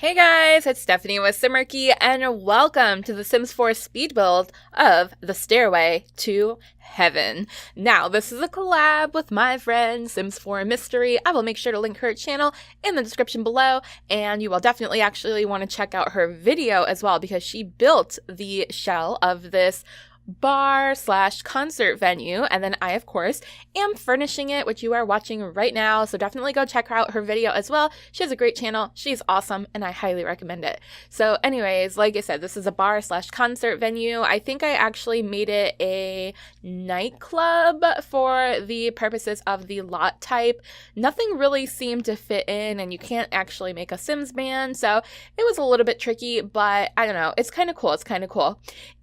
Hey guys, it's Stephanie with Simarchy, and welcome to the Sims 4 speed build of the Stairway to Heaven. Now, this is a collab with my friend Sims 4 Mystery. I will make sure to link her channel in the description below, and you will definitely actually want to check out her video as well because she built the shell of this bar/concert venue, and then I of course am furnishing it, which you are watching right now, so definitely go check out her video as well. She has a great channel, she's awesome, and I highly recommend it. So anyways, like I said, this is a bar/concert venue. I think I actually made it a nightclub for the purposes of the lot type. Nothing really seemed to fit in, and you can't actually make a Sims band, so it was a little bit tricky, but I don't know, it's kind of cool.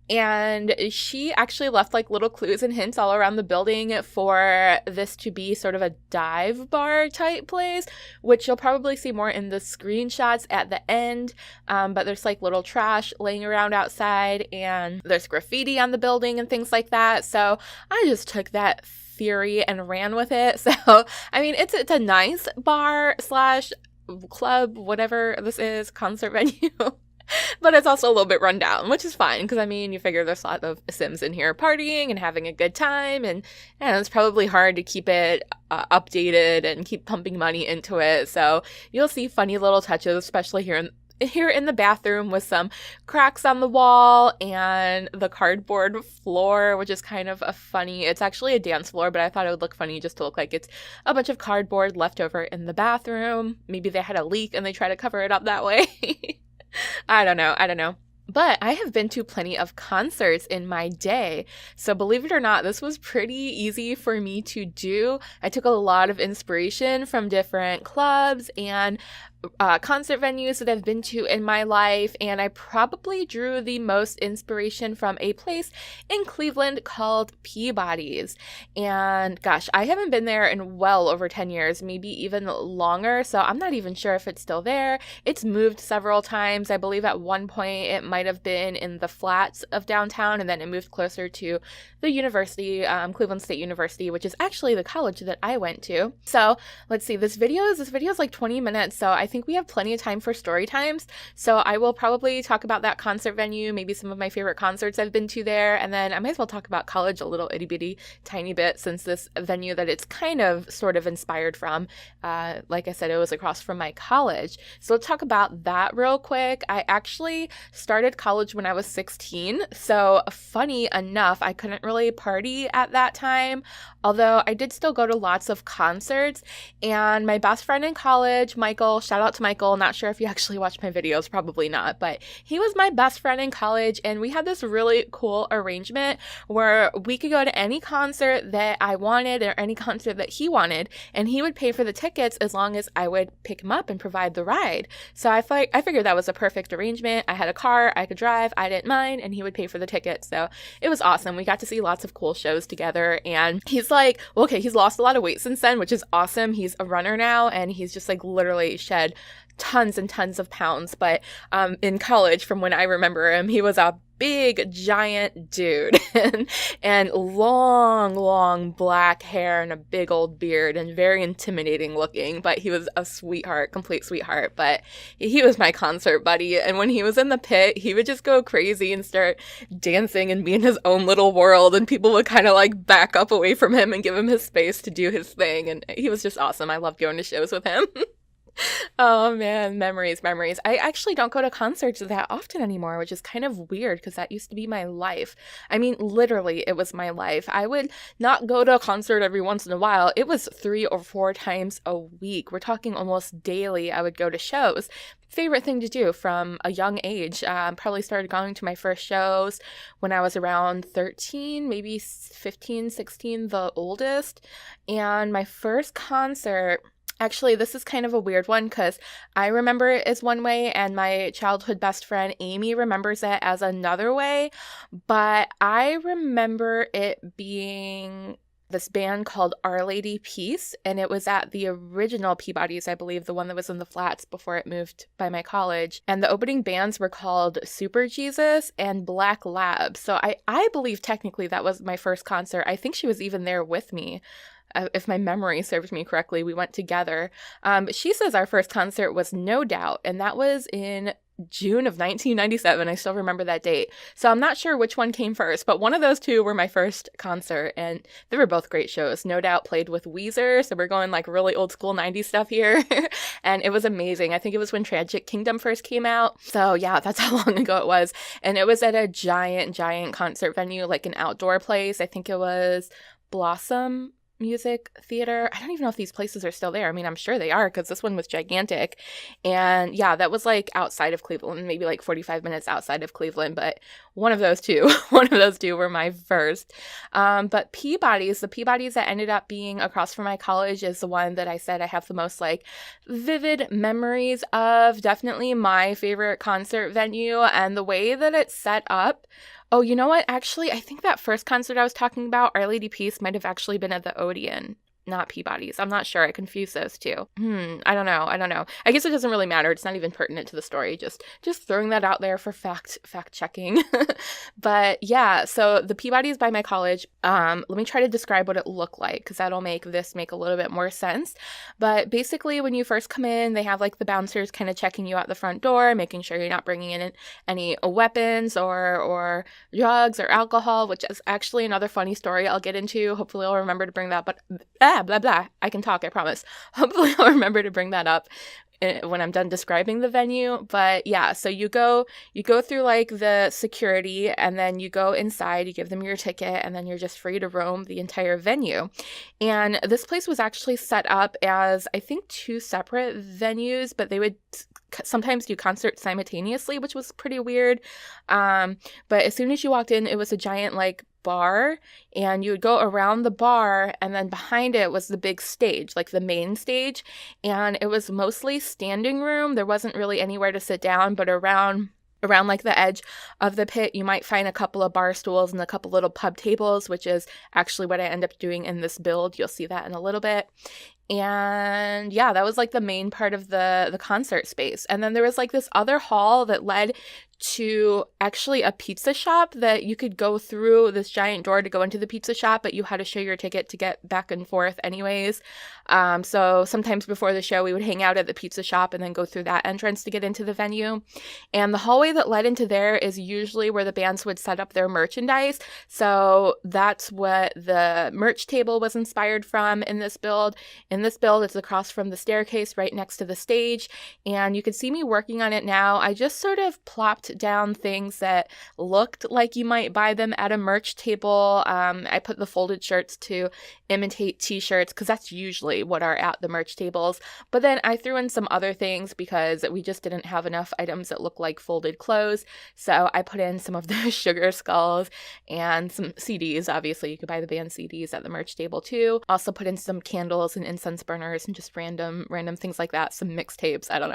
And she actually left like little clues and hints all around the building for this to be sort of a dive bar type place, which you'll probably see more in the screenshots at the end. But there's like little trash laying around outside, and there's graffiti on the building and things like that. So I just took that theory and ran with it. So, I mean, it's a nice bar/club, whatever this is, concert venue. But it's also a little bit run down, which is fine, because I mean, you figure there's a lot of Sims in here partying and having a good time, and it's probably hard to keep it updated and keep pumping money into it. So you'll see funny little touches, especially here in the bathroom, with some cracks on the wall and the cardboard floor, which is kind of a funny, it's actually a dance floor, but I thought it would look funny just to look like it's a bunch of cardboard left over in the bathroom. Maybe they had a leak and they try to cover it up that way. I don't know. But I have been to plenty of concerts in my day, so believe it or not, this was pretty easy for me to do. I took a lot of inspiration from different clubs and concert venues that I've been to in my life, and I probably drew the most inspiration from a place in Cleveland called Peabody's. And gosh, I haven't been there in well over 10 years, maybe even longer, so I'm not even sure if it's still there. It's moved several times. I believe at one point it might have been in the flats of downtown, and then it moved closer to the university, Cleveland State University, which is actually the college that I went to. So let's see, this video is like 20 minutes, so I think we have plenty of time for story times. So I will probably talk about that concert venue, maybe some of my favorite concerts I've been to there, and then I might as well talk about college a little itty bitty tiny bit, since this venue that it's kind of sort of inspired from, like I said, it was across from my college. So let's talk about that real quick. I actually started college when I was 16, so funny enough, I couldn't really party at that time, although I did still go to lots of concerts. And my best friend in college, Michael, shout out to Michael, not sure if you actually watch my videos, probably not, but he was my best friend in college, and we had this really cool arrangement where we could go to any concert that I wanted or any concert that he wanted, and he would pay for the tickets as long as I would pick him up and provide the ride. So I figured that was a perfect arrangement. I had a car, I could drive, I didn't mind, and he would pay for the tickets. So it was awesome. We got to see lots of cool shows together, and he's like, well, okay, he's lost a lot of weight since then, which is awesome. He's a runner now, and he's just like literally shed tons and tons of pounds. But in college, from when I remember him, he was a big giant dude and long black hair and a big old beard and very intimidating looking, but he was a sweetheart, complete sweetheart. But he was my concert buddy, and when he was in the pit, he would just go crazy and start dancing and be in his own little world, and people would kind of like back up away from him and give him his space to do his thing, and he was just awesome. I loved going to shows with him. Oh man, memories. I actually don't go to concerts that often anymore, which is kind of weird because that used to be my life. I mean, literally, it was my life. I would not go to a concert every once in a while. It was 3 or 4 times a week. We're talking almost daily. I would go to shows. Favorite thing to do from a young age. Probably started going to my first shows when I was around 13, maybe 15, 16, the oldest. And my first concert, actually, this is kind of a weird one because I remember it as one way and my childhood best friend Amy remembers it as another way, but I remember it being this band called Our Lady Peace, and it was at the original Peabody's, I believe, the one that was in the flats before it moved by my college. And the opening bands were called Super Jesus and Black Lab. So I believe technically that was my first concert. I think she was even there with me. if my memory serves me correctly, we went together. But she says our first concert was No Doubt, and that was in June of 1997. I still remember that date. So I'm not sure which one came first, but one of those two were my first concert, and they were both great shows. No Doubt played with Weezer, so we're going like really old school 90s stuff here. And it was amazing. I think it was when Tragic Kingdom first came out. So yeah, that's how long ago it was. And it was at a giant concert venue, like an outdoor place. I think it was Blossom Music Theater. I don't even know if these places are still there. I mean, I'm sure they are because this one was gigantic. And yeah, that was like outside of Cleveland, maybe like 45 minutes outside of Cleveland. But one of those two were my first. But Peabody's, the Peabody's that ended up being across from my college is the one that I said I have the most like vivid memories of. Definitely my favorite concert venue, and the way that it's set up. Oh, you know what? Actually, I think that first concert I was talking about, Our Lady Peace, might have actually been at the Odeon, not Peabody's. I'm not sure. I confused those two. I don't know. I guess it doesn't really matter. It's not even pertinent to the story. Just throwing that out there for fact checking. But yeah, so the Peabody's by my college. Let me try to describe what it looked like, because that'll make this make a little bit more sense. But basically, when you first come in, they have like the bouncers kind of checking you out the front door, making sure you're not bringing in any weapons or drugs or alcohol, which is actually another funny story I'll get into. Hopefully I'll remember to bring that, but blah, blah. I can talk, I promise. Hopefully I'll remember to bring that up when I'm done describing the venue. But yeah, so you go through like the security, and then you go inside, you give them your ticket, and then you're just free to roam the entire venue. And this place was actually set up as, I think, two separate venues, but they would sometimes do concerts simultaneously, which was pretty weird. But as soon as you walked in, it was a giant like bar, and you would go around the bar, and then behind it was the big stage, like the main stage, and it was mostly standing room. There wasn't really anywhere to sit down, but around like the edge of the pit, you might find a couple of bar stools and a couple little pub tables, which is actually what I end up doing in this build. You'll see that in a little bit. And yeah, that was like the main part of the concert space. And then there was like this other hall that led to actually a pizza shop that you could go through this giant door to go into the pizza shop, but you had to show your ticket to get back and forth anyways. So sometimes before the show, we would hang out at the pizza shop and then go through that entrance to get into the venue. And the hallway that led into there is usually where the bands would set up their merchandise. So that's what the merch table was inspired from in this build. In this build, it's across from the staircase right next to the stage. And you can see me working on it now. I just sort of plopped down things that looked like you might buy them at a merch table. I put the folded shirts to imitate t-shirts, because that's usually what are at the merch tables. But then I threw in some other things because we just didn't have enough items that look like folded clothes. So I put in some of the Sugar Skulls and some CDs. Obviously, you could buy the band CDs at the merch table too. Also put in some candles and incense burners and just random things like that. Some mixtapes. I don't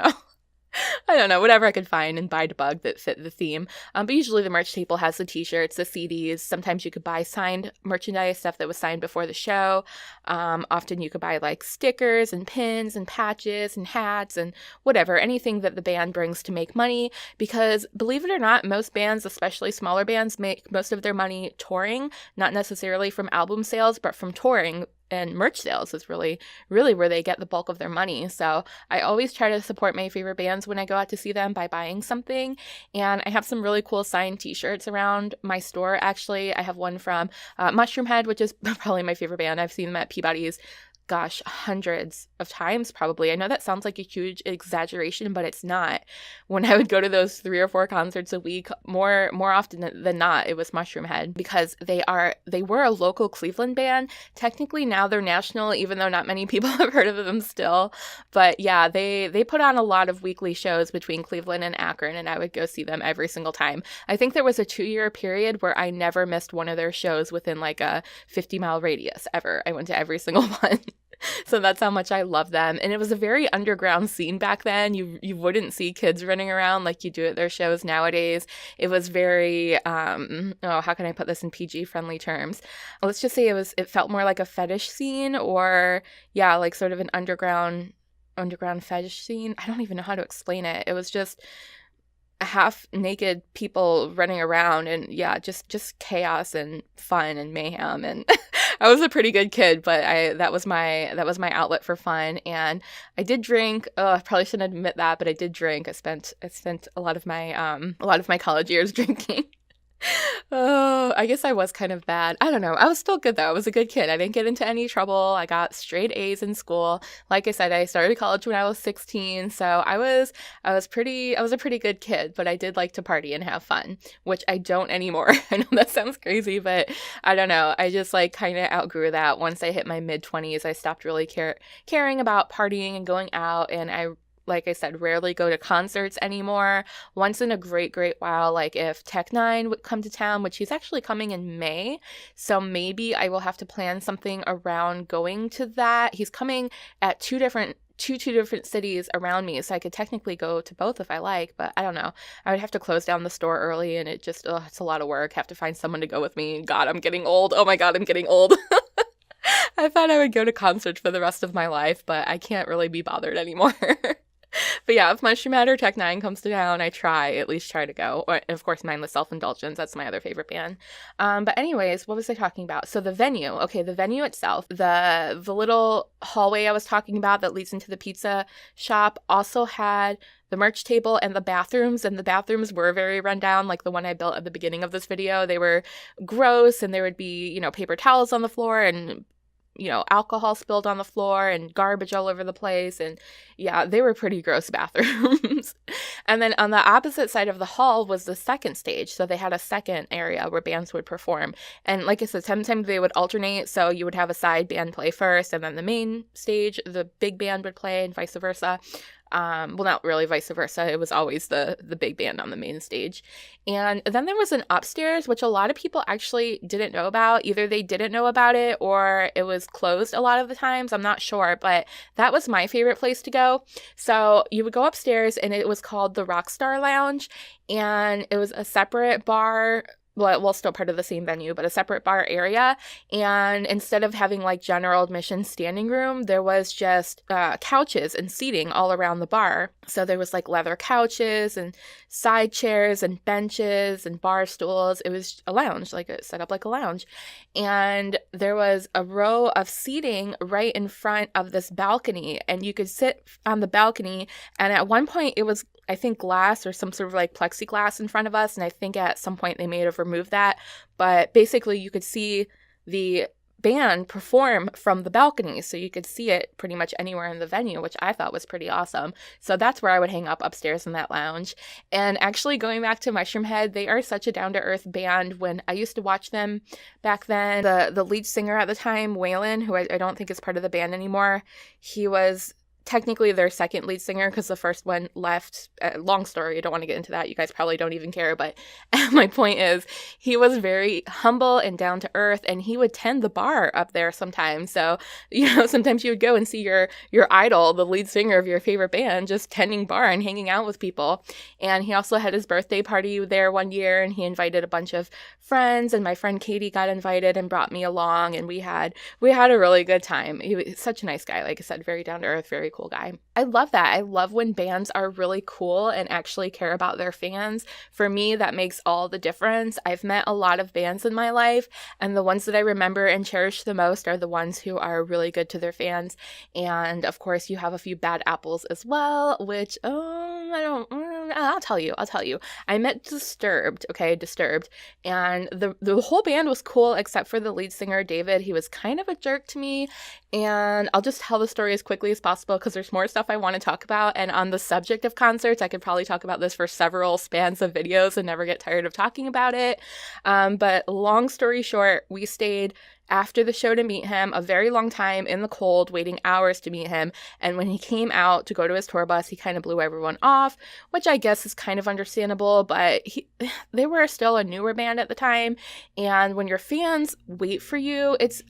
know, whatever I could find and buy to bug that fit the theme. But usually the merch table has the t-shirts, the CDs. Sometimes you could buy signed merchandise, stuff that was signed before the show. Often you could buy like stickers and pins and patches and hats and whatever, anything that the band brings to make money. Because believe it or not, most bands, especially smaller bands, make most of their money touring, not necessarily from album sales, but from touring. And merch sales is really where they get the bulk of their money. So I always try to support my favorite bands when I go out to see them by buying something. And I have some really cool signed t-shirts around my store. Actually, I have one from Mushroomhead, which is probably my favorite band. I've seen them at Peabody's, gosh, hundreds of times probably. I know that sounds like a huge exaggeration, but it's not. When I would go to those 3 or 4 concerts a week, more often than not, it was Mushroomhead, because they were a local Cleveland band. Technically now they're national, even though not many people have heard of them still. But yeah, they put on a lot of weekly shows between Cleveland and Akron, and I would go see them every single time. I think there was a 2-year period where I never missed one of their shows within like a 50-mile radius ever. I went to every single one. So that's how much I love them. And it was a very underground scene back then. You wouldn't see kids running around like you do at their shows nowadays. It was very, how can I put this in PG friendly terms? Let's just say it felt more like a fetish scene, or yeah, like sort of an underground fetish scene. I don't even know how to explain it. It was just half naked people running around, and yeah, just chaos and fun and mayhem. And I was a pretty good kid, but that was my outlet for fun. And I did drink. Oh, I probably shouldn't admit that, but I did drink. I spent a lot of my college years drinking. Oh, I guess I was kind of bad. I don't know. I was still good though. I was a good kid. I didn't get into any trouble. I got straight A's in school. Like I said, I started college when I was 16, so I was a pretty good kid, but I did like to party and have fun, which I don't anymore. I know that sounds crazy, but I don't know. I just like kind of outgrew that. Once I hit my mid-20s, I stopped really caring about partying and going out, and like I said, rarely go to concerts anymore. Once in a great while, like if Tech9 would come to town, which he's actually coming in May, so maybe I will have to plan something around going to that. He's coming at two different cities around me, so I could technically go to both if I like, but I don't know. I would have to close down the store early, and it's a lot of work. Have to find someone to go with me. God, I'm getting old. Oh my God, I'm getting old. I thought I would go to concerts for the rest of my life, but I can't really be bothered anymore. But yeah, if Mushroom Head or Tech9 comes to town, I at least try to go. Or, of course, Mindless Self-Indulgence, that's my other favorite band. But anyways, what was I talking about? So the venue. Okay, the venue itself, the little hallway I was talking about that leads into the pizza shop also had the merch table and the bathrooms were very run down, like the one I built at the beginning of this video. They were gross, and there would be, paper towels on the floor and alcohol spilled on the floor and garbage all over the place. And yeah, they were pretty gross bathrooms. And then on the opposite side of the hall was the second stage. So they had a second area where bands would perform. And like I said, sometimes they would alternate. So you would have a side band play first, and then the main stage, the big band would play, and vice versa. Well, not really vice versa. It was always the big band on the main stage. And then there was an upstairs, which a lot of people actually didn't know about. Either they didn't know about it or it was closed a lot of the times. I'm not sure, but that was my favorite place to go. So you would go upstairs, and it was called the Rockstar Lounge, and it was a separate bar. Well, still part of the same venue, but a separate bar area. And instead of having like general admission standing room, there was just couches and seating all around the bar. So there was like leather couches and side chairs and benches and bar stools. It was a lounge, set up like a lounge. And there was a row of seating right in front of this balcony, and you could sit on the balcony. And at one point it was, I think, glass or some sort of like plexiglass in front of us. And I think at some point they may have removed that. But basically you could see the band perform from the balcony. So you could see it pretty much anywhere in the venue, which I thought was pretty awesome. So that's where I would hang up upstairs in that lounge. And actually going back to Mushroom Head, they are such a down-to-earth band. When I used to watch them back then, the lead singer at the time, Waylon, who I don't think is part of the band anymore, he was technically their second lead singer because the first one left. Long story, I don't want to get into that. You guys probably don't even care, but my point is he was very humble and down to earth, and he would tend the bar up there sometimes. So, sometimes you would go and see your idol, the lead singer of your favorite band, just tending bar and hanging out with people. And he also had his birthday party there one year, and he invited a bunch of friends, and my friend Katie got invited and brought me along, and we had a really good time. He was such a nice guy, like I said, very down to earth, very cool guy. I love that. I love when bands are really cool and actually care about their fans. For me, that makes all the difference. I've met a lot of bands in my life, and the ones that I remember and cherish the most are the ones who are really good to their fans. And of course, you have a few bad apples as well, which I'll tell you. I met Disturbed, and the whole band was cool except for the lead singer, David. He was kind of a jerk to me, and I'll just tell the story as quickly as possible because there's more stuff I want to talk about. And on the subject of concerts, I could probably talk about this for several spans of videos and never get tired of talking about it. But long story short, we stayed after the show to meet him a very long time in the cold, waiting hours to meet him. And when he came out to go to his tour bus, he kind of blew everyone off, which I guess is kind of understandable, but they were still a newer band at the time. And when your fans wait for you, it's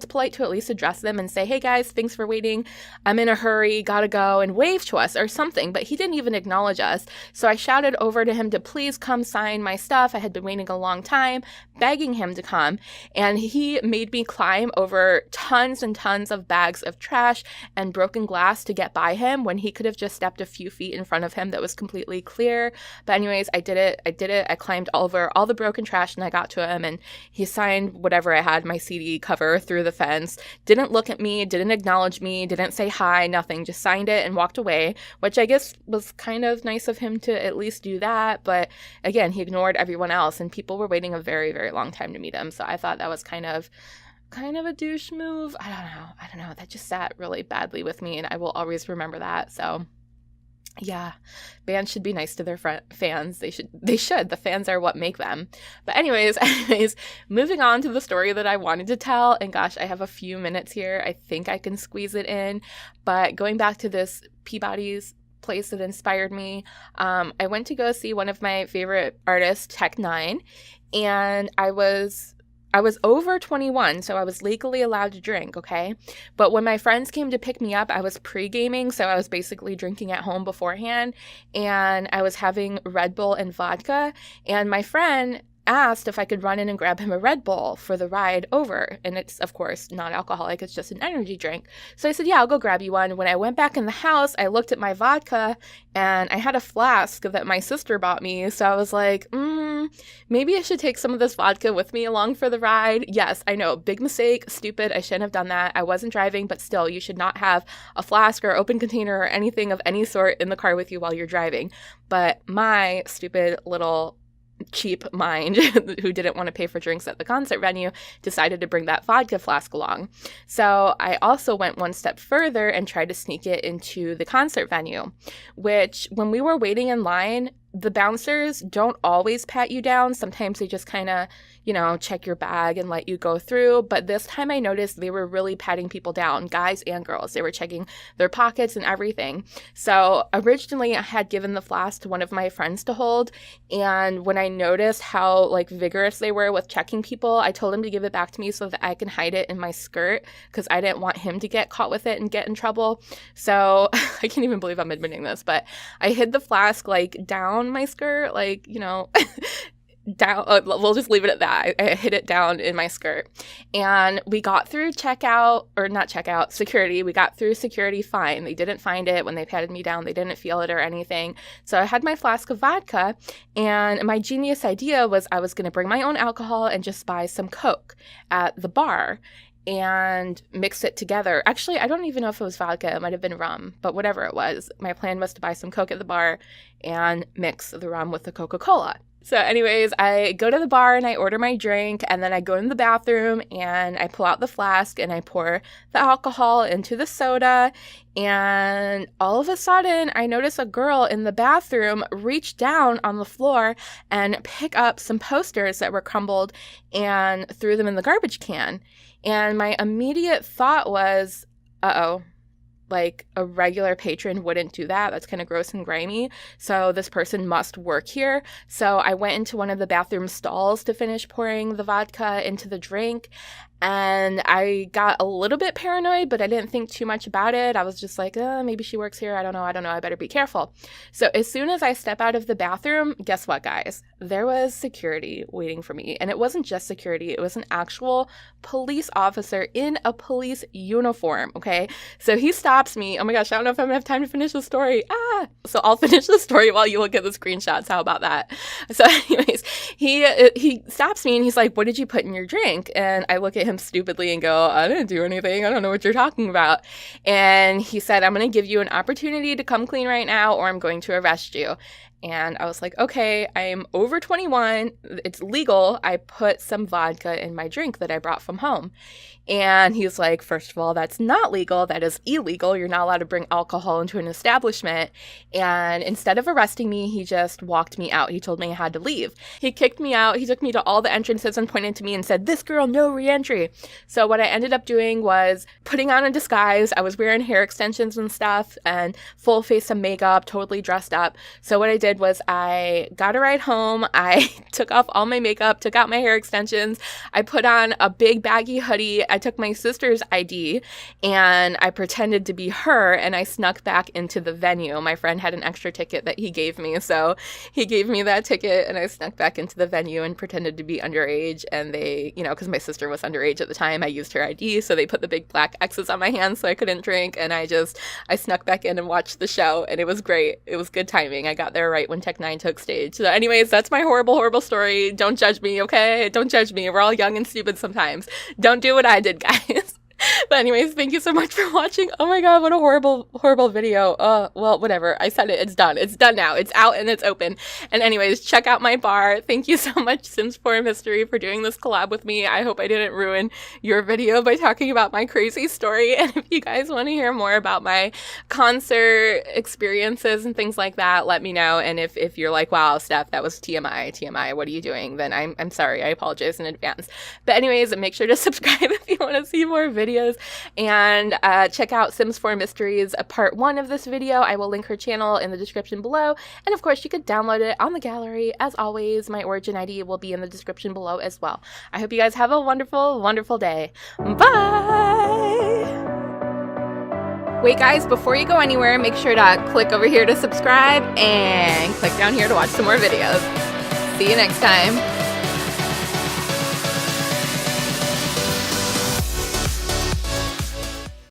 polite to at least address them and say, hey guys, thanks for waiting. I'm in a hurry, gotta go, and wave to us or something. But he didn't even acknowledge us. So I shouted over to him to please come sign my stuff. I had been waiting a long time, begging him to come. And he made made me climb over tons and tons of bags of trash and broken glass to get by him when he could have just stepped a few feet in front of him that was completely clear. But anyways, I did it. I climbed over all the broken trash and I got to him, and he signed whatever I had, my CD cover, through the fence. Didn't look at me, didn't acknowledge me, didn't say hi, nothing. Just signed it and walked away, which I guess was kind of nice of him to at least do that. But again, he ignored everyone else, and people were waiting a very, very long time to meet him. So I thought that was kind of a douche move. I don't know. That just sat really badly with me, and I will always remember that. So yeah, bands should be nice to their fans. They should. The fans are what make them. But anyways, moving on to the story that I wanted to tell. And gosh, I have a few minutes here. I think I can squeeze it in. But going back to this Peabody's place that inspired me, I went to go see one of my favorite artists, Tech Nine, and I was over 21, so I was legally allowed to drink, okay? But when my friends came to pick me up, I was pre-gaming, so I was basically drinking at home beforehand, and I was having Red Bull and vodka, and my friend asked if I could run in and grab him a Red Bull for the ride over. And it's, of course, non-alcoholic. It's just an energy drink. So I said, yeah, I'll go grab you one. When I went back in the house, I looked at my vodka and I had a flask that my sister bought me. So I was like, maybe I should take some of this vodka with me along for the ride. Yes, I know. Big mistake. Stupid. I shouldn't have done that. I wasn't driving, but still, you should not have a flask or open container or anything of any sort in the car with you while you're driving. But my stupid little cheap mind who didn't want to pay for drinks at the concert venue decided to bring that vodka flask along. So I also went one step further and tried to sneak it into the concert venue, which when we were waiting in line, the bouncers don't always pat you down. Sometimes they just kind of, check your bag and let you go through. But this time I noticed they were really patting people down, guys and girls. They were checking their pockets and everything. So originally I had given the flask to one of my friends to hold. And when I noticed how vigorous they were with checking people, I told him to give it back to me so that I can hide it in my skirt because I didn't want him to get caught with it and get in trouble. So I can't even believe I'm admitting this, but I hid the flask down my skirt, down. We'll just leave it at that. I hid it down in my skirt, and we got through security. We got through security fine. They didn't find it when they patted me down. They didn't feel it or anything. So I had my flask of vodka, and my genius idea was I was going to bring my own alcohol and just buy some Coke at the bar and mix it together. Actually, I don't even know if it was vodka. It might have been rum, but whatever it was, my plan was to buy some Coke at the bar and mix the rum with the Coca-Cola. So anyways, I go to the bar and I order my drink, and then I go in the bathroom and I pull out the flask and I pour the alcohol into the soda, and all of a sudden I notice a girl in the bathroom reach down on the floor and pick up some posters that were crumbled and threw them in the garbage can. And my immediate thought was, uh-oh. A regular patron wouldn't do that. That's kind of gross and grimy. So this person must work here. So I went into one of the bathroom stalls to finish pouring the vodka into the drink. And I got a little bit paranoid, but I didn't think too much about it. I was just like, maybe she works here. I don't know. I better be careful. So as soon as I step out of the bathroom, guess what, guys? There was security waiting for me. And it wasn't just security. It was an actual police officer in a police uniform, okay? So he stops me. Oh my gosh, I don't know if I'm going to have time to finish the story. So I'll finish the story while you look at the screenshots. How about that? So anyways, he stops me and he's like, what did you put in your drink? And I look at him stupidly and go, I didn't do anything. I don't know what you're talking about. And he said, I'm going to give you an opportunity to come clean right now or I'm going to arrest you. And I was like, okay, I'm over 21. It's legal. I put some vodka in my drink that I brought from home. And he's like, first of all, that's not legal. That is illegal. You're not allowed to bring alcohol into an establishment. And instead of arresting me, he just walked me out. He told me I had to leave. He kicked me out. He took me to all the entrances and pointed to me and said, this girl, no re-entry. So what I ended up doing was putting on a disguise. I was wearing hair extensions and stuff and full face of makeup, totally dressed up. So what I did did was I got a ride home. I took off all my makeup, took out my hair extensions. I put on a big baggy hoodie. I took my sister's ID and I pretended to be her, and I snuck back into the venue. My friend had an extra ticket that he gave me, so he gave me that ticket and I snuck back into the venue and pretended to be underage. And they, you know, because my sister was underage at the time, I used her ID, so they put the big black X's on my hands so I couldn't drink, and I snuck back in and watched the show, and it was great. It was good timing. I got there right when Tech 9 took stage. So anyways, that's my horrible, horrible story. Don't judge me, okay? Don't judge me. We're all young and stupid sometimes. Don't do what I did, guys. But anyways, thank you so much for watching. Oh my god, what a horrible, horrible video. Well, whatever. I said it. It's done. It's done now. It's out and it's open. And anyways, check out my bar. Thank you so much, Sims 4 Mystery, for doing this collab with me. I hope I didn't ruin your video by talking about my crazy story. And if you guys want to hear more about my concert experiences and things like that, let me know. And if you're like, wow, Steph, that was TMI, what are you doing? Then I'm sorry. I apologize in advance. But anyways, make sure to subscribe if you want to see more videos. And check out Sims 4 Mysteries part 1 of this video. I will link her channel in the description below. And of course, you could download it on the gallery. As always, my origin ID will be in the description below as well. I hope you guys have a wonderful, wonderful day. Bye! Wait guys, before you go anywhere, make sure to click over here to subscribe and click down here to watch some more videos. See you next time.